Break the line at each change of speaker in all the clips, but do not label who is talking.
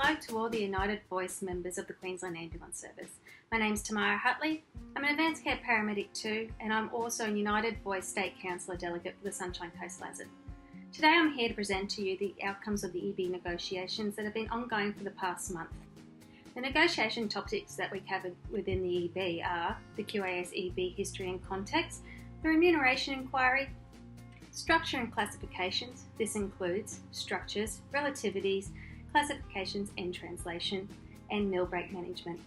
Hello to all the United Voice members of the Queensland Ambulance Service. My name is Tamara Hutley. I'm an Advanced Care Paramedic too, and I'm also a United Voice State Councillor Delegate for the Sunshine Coast LASID. Today I'm here to present to you the outcomes of the EB negotiations that have been ongoing for the past month. The negotiation topics that we covered within the EB are the QAS EB history and context, the remuneration inquiry, structure and classifications. This includes structures, relativities, classifications and translation, and meal break management.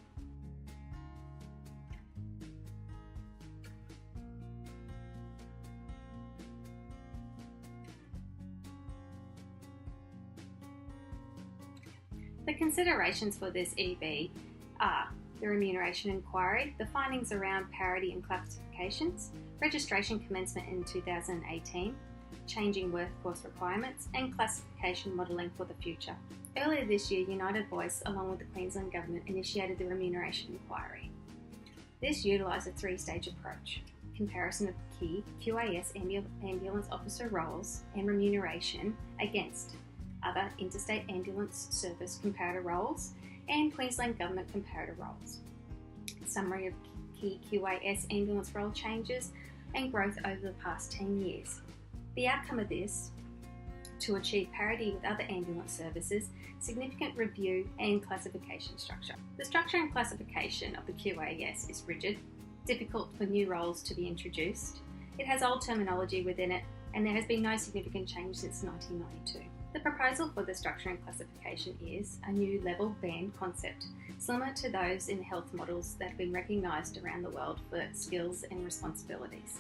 The considerations for this EB are the remuneration inquiry, the findings around parity and classifications, registration commencement in 2018, changing workforce requirements, and classification modelling for the future. Earlier this year, United Voice, along with the Queensland Government, initiated the remuneration inquiry. This utilised a three-stage approach: comparison of key QAS ambulance officer roles and remuneration against other interstate ambulance service comparator roles and Queensland Government comparator roles. Summary of key QAS ambulance role changes and growth over the past 10 years. The outcome of this, to achieve parity with other ambulance services, significant review and classification structure. The structure and classification of the QAS is rigid, difficult for new roles to be introduced. It has old terminology within it, and there has been no significant change since 1992. The proposal for the structure and classification is a new level band concept, similar to those in health models that have been recognised around the world for skills and responsibilities.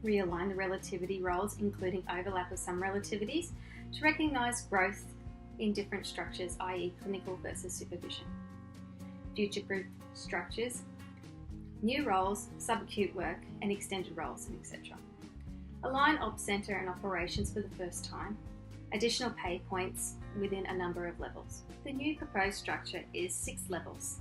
Realign the relativity roles, including overlap of some relativities, to recognise growth in different structures, i.e. clinical versus supervision. Future-proof structures, new roles, subacute work and extended roles, and etc. Align op centre and operations for the first time. Additional pay points within a number of levels. The new proposed structure is 6 levels.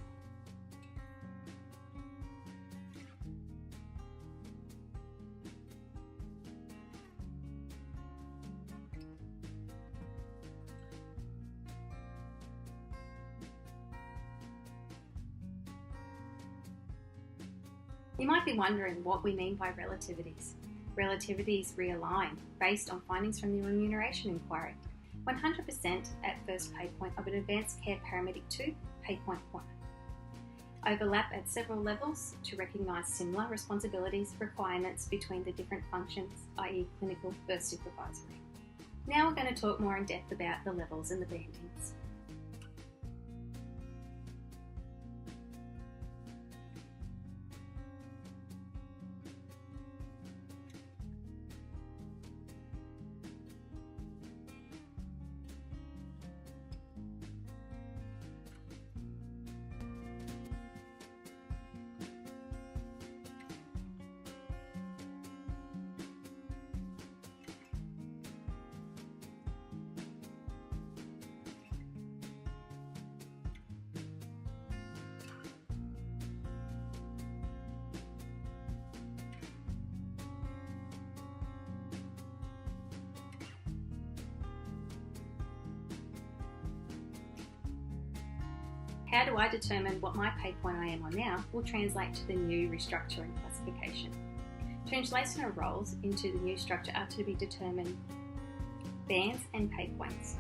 You might be wondering what we mean by relativities. Relativities realign based on findings from the remuneration inquiry. 100% at first pay point of an Advanced Care Paramedic 2, pay point 1. Overlap at several levels to recognise similar responsibilities, requirements between the different functions, i.e. clinical versus supervisory. Now we're going to talk more in depth about the levels and the bandings. How do I determine what my pay point I am on now will translate to the new restructuring classification? Translation of roles into the new structure are to be determined bands and pay points.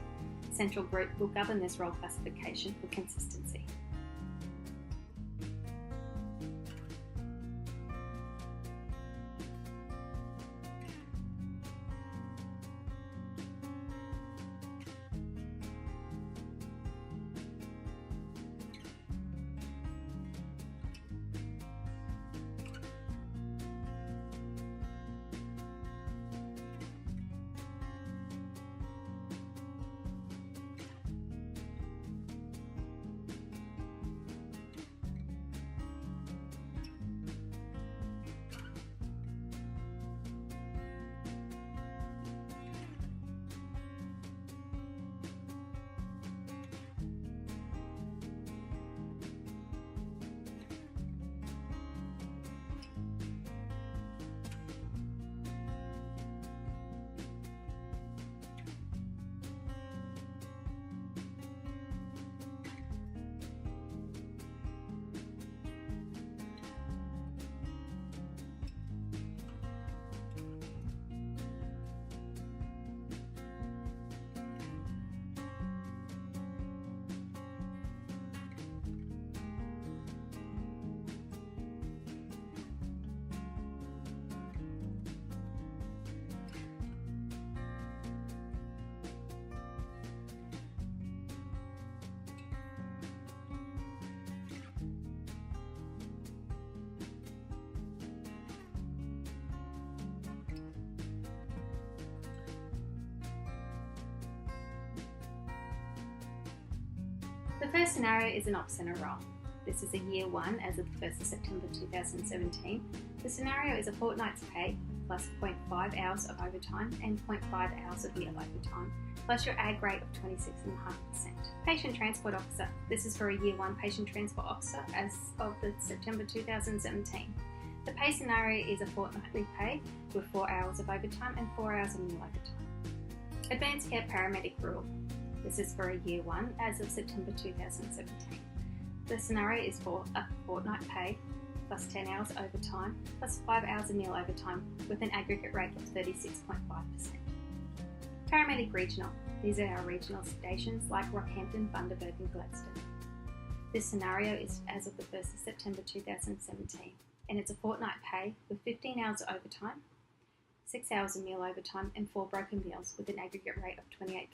Central Group will govern this role classification for consistency. The first scenario is an op centre role. This is a year 1 as of the 1st of September 2017. The scenario is a fortnight's pay plus 0.5 hours of overtime and 0.5 hours of meal overtime, plus your ag rate of 26.5%. Patient Transport Officer. This is for a year 1 patient transport officer as of the September 2017. The pay scenario is a fortnightly pay with 4 hours of overtime and 4 hours of meal overtime. Advanced Care Paramedic Rule. This is for a year 1 as of September 2017. The scenario is for a fortnight pay plus 10 hours overtime plus 5 hours of meal overtime with an aggregate rate of 36.5%. Paramedic Regional. These are our regional stations like Rockhampton, Bundaberg and Gladstone. This scenario is as of the 1st of September 2017 and it's a fortnight pay with 15 hours of overtime, 6 hours of meal overtime and 4 broken meals with an aggregate rate of 28%.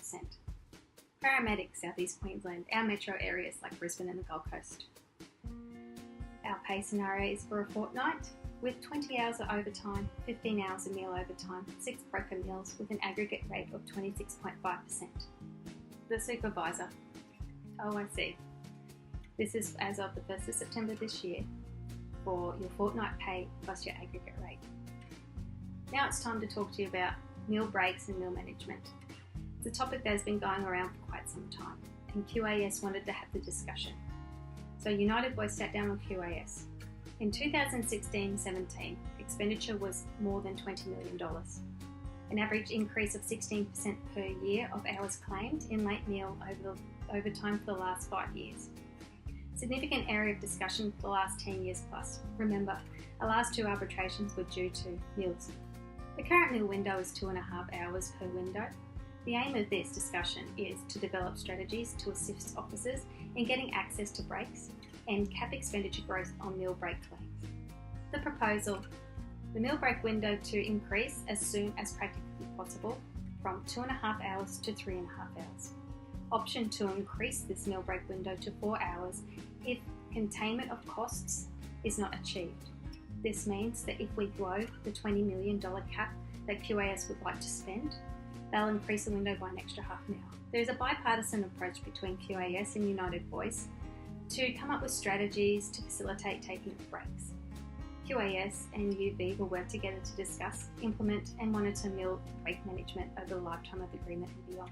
Paramedic South East Queensland, our metro areas like Brisbane and the Gold Coast. Our pay scenario is for a fortnight with 20 hours of overtime, 15 hours of meal overtime, 6 broken meals with an aggregate rate of 26.5%. The Supervisor, OIC. This is as of the 1st of September this year for your fortnight pay plus your aggregate rate. Now it's time to talk to you about meal breaks and meal management. It's a topic that has been going around for quite some time and QAS wanted to have the discussion. So United Voice sat down with QAS. In 2016-17, expenditure was more than $20 million, an average increase of 16% per year of hours claimed in late meal overtime for the last 5 years. Significant area of discussion for the last 10 years plus. Remember, our last 2 arbitrations were due to meals. The current meal window is 2.5 hours per window. The aim of this discussion is to develop strategies to assist officers in getting access to breaks and cap expenditure growth on meal break claims. The proposal, the meal break window to increase as soon as practically possible from 2.5 hours to 3.5 hours. Option to increase this meal break window to 4 hours if containment of costs is not achieved. This means that if we grow the $20 million cap that QAS would like to spend, they'll increase the window by an extra half an hour. There is a bipartisan approach between QAS and United Voice to come up with strategies to facilitate taking of breaks. QAS and UV will work together to discuss, implement and monitor meal break management over the lifetime of the agreement and beyond.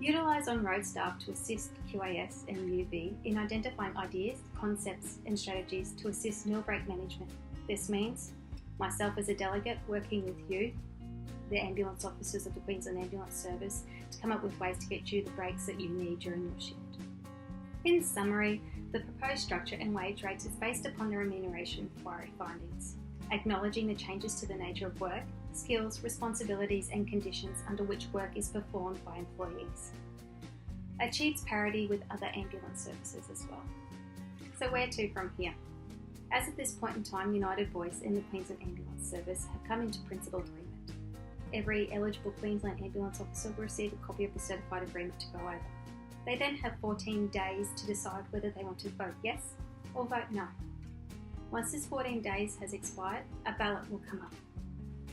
Utilise on-road staff to assist QAS and UV in identifying ideas, concepts and strategies to assist meal break management. This means myself as a delegate working with you, the ambulance officers of the Queensland Ambulance Service, to come up with ways to get you the breaks that you need during your shift. In summary, the proposed structure and wage rates is based upon the remuneration inquiry findings, acknowledging the changes to the nature of work, skills, responsibilities and conditions under which work is performed by employees. Achieves parity with other ambulance services as well. So where to from here? As of this point in time, United Voice and the Queensland Ambulance Service have come into principal agreement. Every eligible Queensland ambulance officer will receive a copy of the certified agreement to go over. They then have 14 days to decide whether they want to vote yes or vote no. Once this 14 days has expired, a ballot will come up.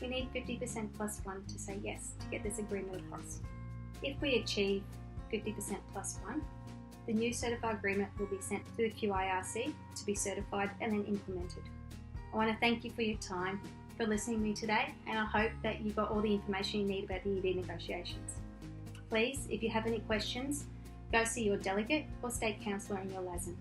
We need 50% plus 1 to say yes to get this agreement across. If we achieve 50% plus 1, the new certified agreement will be sent to the QIRC to be certified and then implemented. I want to thank you for your time, for listening to me today, and I hope that you got all the information you need about the EV negotiations. Please, if you have any questions, go see your delegate or state councillor in your LASN.